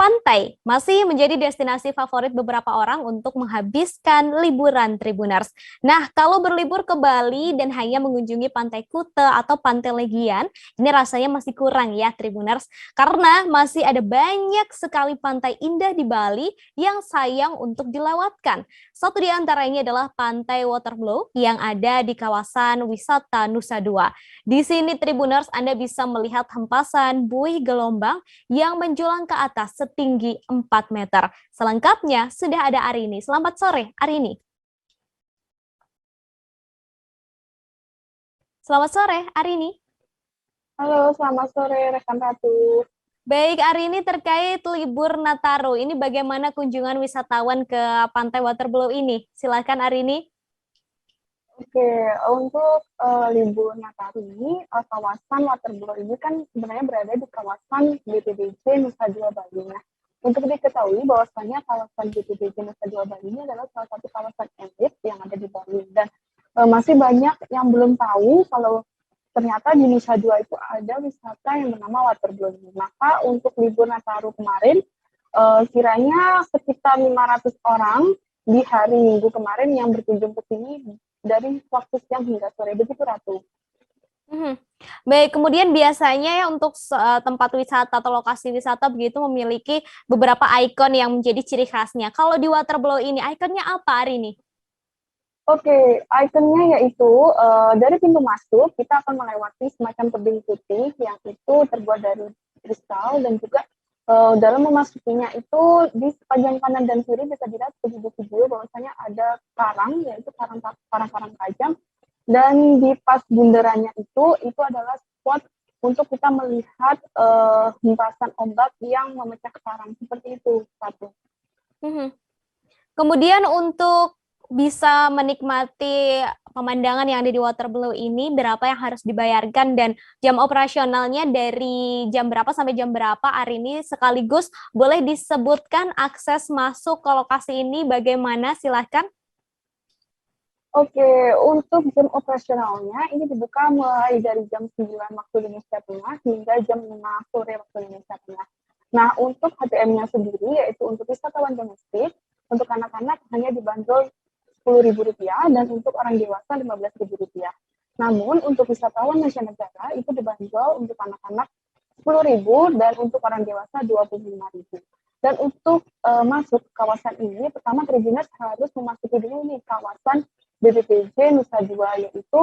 Pantai masih menjadi destinasi favorit beberapa orang untuk menghabiskan liburan Tribuners. Nah, kalau berlibur ke Bali dan hanya mengunjungi Pantai Kuta atau Pantai Legian, ini rasanya masih kurang ya Tribuners, karena masih ada banyak sekali pantai indah di Bali yang sayang untuk dilewatkan. Satu di antaranya adalah Pantai Waterblow yang ada di kawasan wisata Nusa Dua. Di sini Tribuners Anda bisa melihat hempasan buih gelombang yang menjulang ke atas setinggi 4 meter. Selengkapnya sudah ada Arini. Selamat sore, Arini. Selamat sore, Arini. Halo, selamat sore rekan Ratu. Baik, Arini, terkait libur Nataru, ini bagaimana kunjungan wisatawan ke Pantai Waterblow ini? Silakan, Arini. Oke, untuk libur Nataru ini, kawasan Waterblow ini kan sebenarnya berada di kawasan BPDJ Nusa Dua Bali. Nah, untuk diketahui bahwasannya kawasan BPDJ Nusa Dua Bali ini adalah salah satu kawasan elit yang ada di Bali. Dan masih banyak yang belum tahu kalau ternyata di Nusa Dua itu ada wisata yang bernama Waterblow. Maka untuk libur Nataru kemarin, kiranya sekitar 500 orang di hari Minggu kemarin yang berkunjung ke sini dari waktu siang hingga sore. Begitu, Ratu. Mhm. Baik, kemudian biasanya ya untuk tempat wisata atau lokasi wisata begitu memiliki beberapa ikon yang menjadi ciri khasnya. Kalau di Waterblow ini, ikonnya apa, Arini? Oke, ikonnya yaitu dari pintu masuk kita akan melewati semacam tebing putih yang itu terbuat dari kristal dan juga dalam memasukinya itu di sepanjang kanan dan kiri bisa dilihat begitu video bahwasanya ada karang yaitu karang-karang tajam dan di pas bundarannya itu adalah spot untuk kita melihat hempasan ombak yang memecah karang seperti itu satu. Mhm. Kemudian untuk bisa menikmati pemandangan yang ada di Waterblow ini, berapa yang harus dibayarkan dan jam operasionalnya dari jam berapa sampai jam berapa, Arini? Sekaligus boleh disebutkan akses masuk ke lokasi ini bagaimana? Silahkan. Oke, untuk jam operasionalnya ini dibuka mulai dari jam 9 waktu Indonesia Tengah hingga jam 5 sore waktu Indonesia Tengah. Nah, untuk HTM-nya sendiri yaitu untuk wisatawan domestik, untuk anak-anak hanya dibanderol Rp10.000 dan untuk orang dewasa Rp15.000. Namun untuk wisatawan mancanegara itu dibanderol untuk anak-anak 10.000 dan untuk orang dewasa 25.000. Dan untuk masuk kawasan ini, pertama Tribuners harus memasuki dulu nih kawasan BPPJ Nusa Dua, yaitu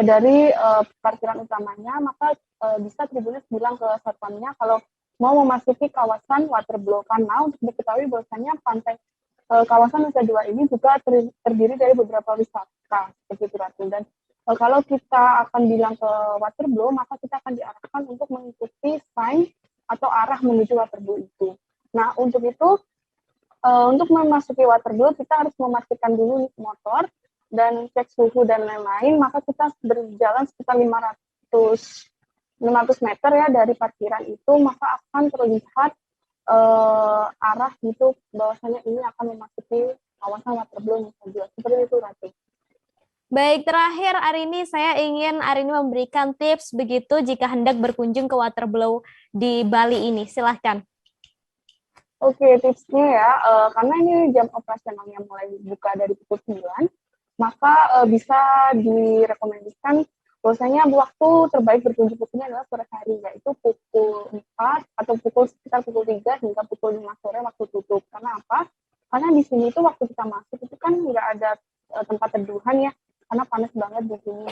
dari parkiran utamanya, maka bisa Tribuners bilang ke satpamnya kalau mau memasuki kawasan Waterblow, karena untuk diketahui bahwasanya pantai kawasan Nusa Dua ini juga terdiri dari beberapa wisata seperti itu, Ratu. Dan kalau kita akan bilang ke Waterblow, maka kita akan diarahkan untuk mengikuti sign atau arah menuju Waterblow itu. Nah, untuk itu, untuk memasuki Waterblow, kita harus memastikan dulu motor dan cek suhu dan lain-lain, maka kita berjalan sekitar 500 meter ya dari parkiran itu, maka akan terlihat arah gitu bahwasanya ini akan memasuki kawasan Waterblow Nusa Dua. Seperti itu, Ratu. Baik, terakhir Arini, saya ingin Arini memberikan tips begitu jika hendak berkunjung ke Waterblow di Bali ini. Silahkan. Oke, tipsnya ya, karena ini jam operasionalnya mulai buka dari pukul 9, maka bisa direkomendasikan bahwasanya waktu terbaik berkunjung ke sini adalah sore hari, yaitu pukul 4 atau sekitar pukul 3 hingga pukul 5 sore waktu tutup. Karena apa? Karena di sini itu waktu kita masuk itu kan nggak ada tempat teduhan ya, karena panas banget di sini.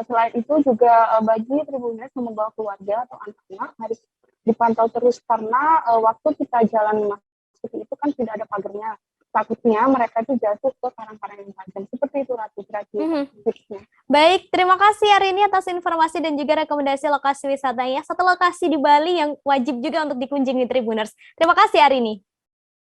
Selain itu juga bagi Tribuners yang membawa keluarga atau anak-anak harus dipantau terus karena waktu kita jalan masuk itu kan tidak ada pagarnya. Takutnya mereka itu jatuh ke karang-karang yang tajam. Seperti itu, Ratu, tipsnya. Baik, terima kasih Arini atas informasi dan juga rekomendasi lokasi wisatanya. Satu lokasi di Bali yang wajib juga untuk dikunjungi Tribuners. Terima kasih Arini.